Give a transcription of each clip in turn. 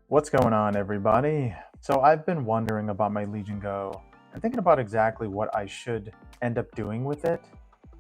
What's going on, everybody? So I've been wondering about my Legion Go and thinking about exactly what I should end up doing with it.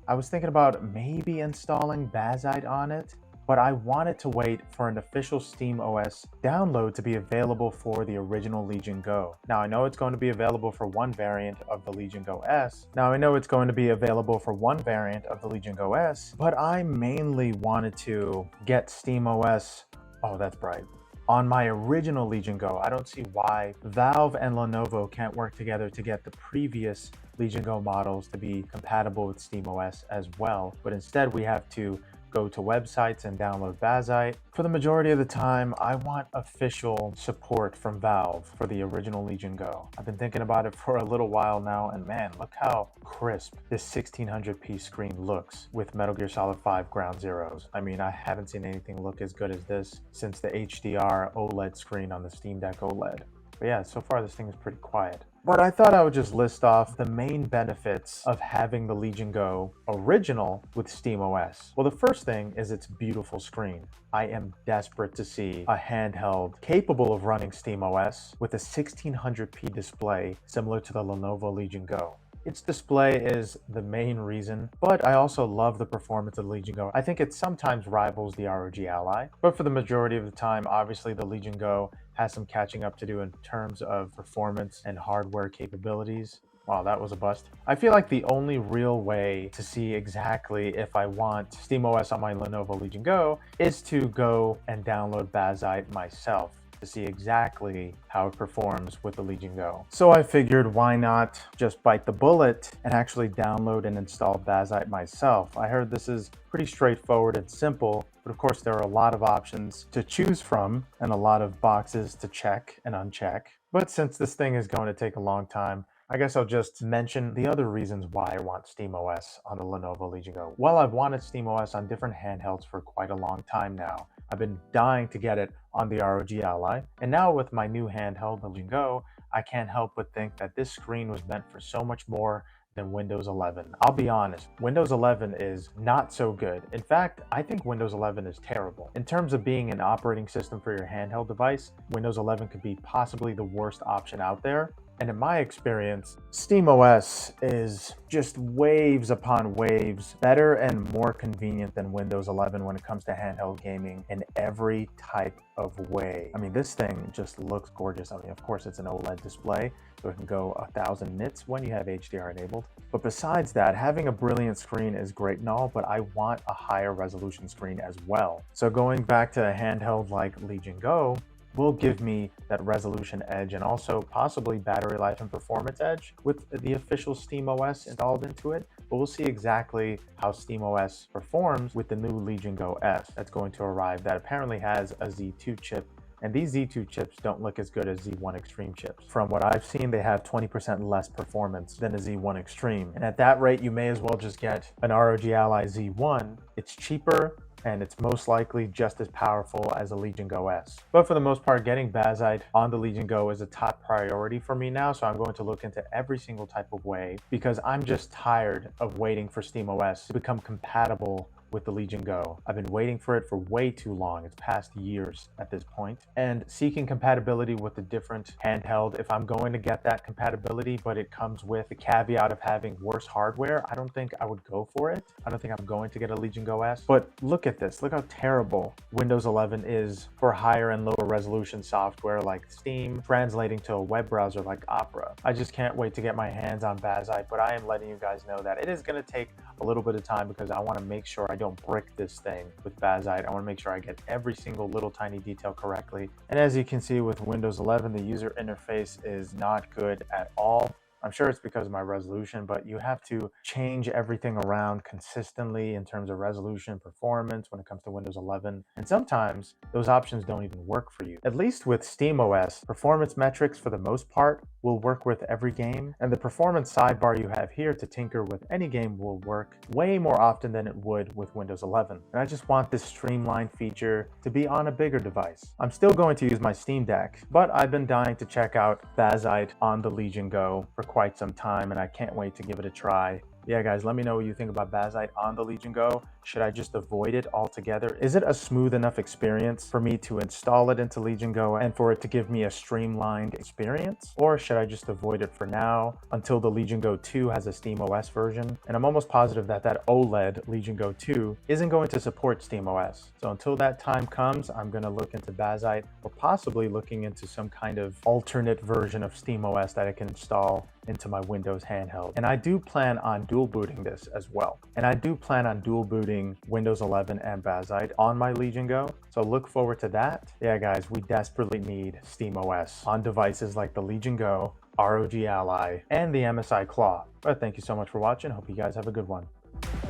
I was thinking about maybe installing Bazzite on it, but I wanted to wait for an official SteamOS download to be available for the original Legion Go. Now I know it's going to be available for one variant of the Legion Go S. Now I know it's going to be available for one variant of the Legion Go S, but I mainly wanted to get SteamOS. Oh, that's bright. On my original Legion Go. I don't see why Valve and Lenovo can't work together to get the previous Legion Go models to be compatible with SteamOS as well, but instead we have to go to websites and download Bazzite. For the majority of the time, I want official support from Valve for the original Legion Go. I've been thinking about it for a little while now, and man, look how crisp this 1600p screen looks with Metal Gear Solid 5 Ground Zeroes. I mean, I haven't seen anything look as good as this since the HDR OLED screen on the Steam Deck OLED. But yeah, so far this thing is pretty quiet. But I thought I would just list off the main benefits of having the Legion Go original with SteamOS. Well, the first thing is its beautiful screen. I am desperate to see a handheld capable of running SteamOS with a 1600p display similar to the Lenovo Legion Go. Its display is the main reason, but I also love the performance of the Legion Go. I think it sometimes rivals the ROG Ally, but for the majority of the time, obviously the Legion Go has some catching up to do in terms of performance and hardware capabilities. Wow, that was a bust. I feel like the only real way to see exactly if I want SteamOS on my Lenovo Legion Go is to go and download Bazzite myself to see exactly how it performs with the Legion Go. So I figured, why not just bite the bullet and actually download and install Bazzite myself. I heard this is pretty straightforward and simple, but of course there are a lot of options to choose from and a lot of boxes to check and uncheck. But since this thing is going to take a long time, I guess I'll just mention the other reasons why I want SteamOS on the Lenovo Legion Go. Well, I've wanted SteamOS on different handhelds for quite a long time now. I've been dying to get it on the ROG Ally, and now with my new handheld, the Legion Go, I can't help but think that this screen was meant for so much more than Windows 11. I'll be honest, Windows 11 is not so good. In fact, I think Windows 11 is terrible. In terms of being an operating system for your handheld device, Windows 11 could be possibly the worst option out there. And in my experience, SteamOS is just waves upon waves better and more convenient than Windows 11 when it comes to handheld gaming in every type of way. I mean, this thing just looks gorgeous. I mean, of course, it's an OLED display, so it can go 1000 nits when you have HDR enabled. But besides that, having a brilliant screen is great and all, but I want a higher resolution screen as well. So going back to a handheld like Legion Go, will give me that resolution edge and also possibly battery life and performance edge with the official SteamOS installed into it. But we'll see exactly how SteamOS performs with the new Legion Go S that's going to arrive that apparently has a Z2 chip. And these Z2 chips don't look as good as Z1 Extreme chips. From what I've seen, they have 20% less performance than a Z1 Extreme. And at that rate, you may as well just get an ROG Ally Z1. It's cheaper, and it's most likely just as powerful as a Legion Go S. But for the most part, getting Bazzite on the Legion Go is a top priority for me now, so I'm going to look into every single type of way because I'm just tired of waiting for SteamOS to become compatible with the Legion Go. I've been waiting for it for way too long. It's past years at this point. And seeking compatibility with the different handheld, if I'm going to get that compatibility, but it comes with the caveat of having worse hardware, I don't think I would go for it. I don't think I'm going to get a Legion Go S. But look at this. Look how terrible Windows 11 is for higher and lower resolution software like Steam, translating to a web browser like Opera. I just can't wait to get my hands on Bazzite, but I am letting you guys know that it is going to take a little bit of time because I want to make sure I don't brick this thing with Bazzite. I want to make sure I get every single little tiny detail correctly. And as you can see with Windows 11, the user interface is not good at all. I'm sure it's because of my resolution, but you have to change everything around consistently in terms of resolution, performance when it comes to Windows 11. And sometimes those options don't even work for you. At least with SteamOS, performance metrics for the most part will work with every game. And the performance sidebar you have here to tinker with any game will work way more often than it would with Windows 11. And I just want this streamlined feature to be on a bigger device. I'm still going to use my Steam Deck, but I've been dying to check out Bazzite on the Legion Go for quite some time, and I can't wait to give it a try. Yeah, guys, let me know what you think about Bazzite on the Legion Go. Should I just avoid it altogether? Is it a smooth enough experience for me to install it into Legion Go and for it to give me a streamlined experience? Or should I just avoid it for now until the Legion Go 2 has a SteamOS version? And I'm almost positive that that OLED Legion Go 2 isn't going to support SteamOS. So until that time comes, I'm going to look into Bazzite or possibly looking into some kind of alternate version of SteamOS that I can install into my Windows handheld. And I do plan on dual booting this as well. And I do plan on dual booting Windows 11 and Bazzite on my Legion Go. So look forward to that. Yeah, guys, we desperately need SteamOS on devices like the Legion Go, ROG Ally, and the MSI Claw. But thank you so much for watching. Hope you guys have a good one.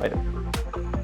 Later.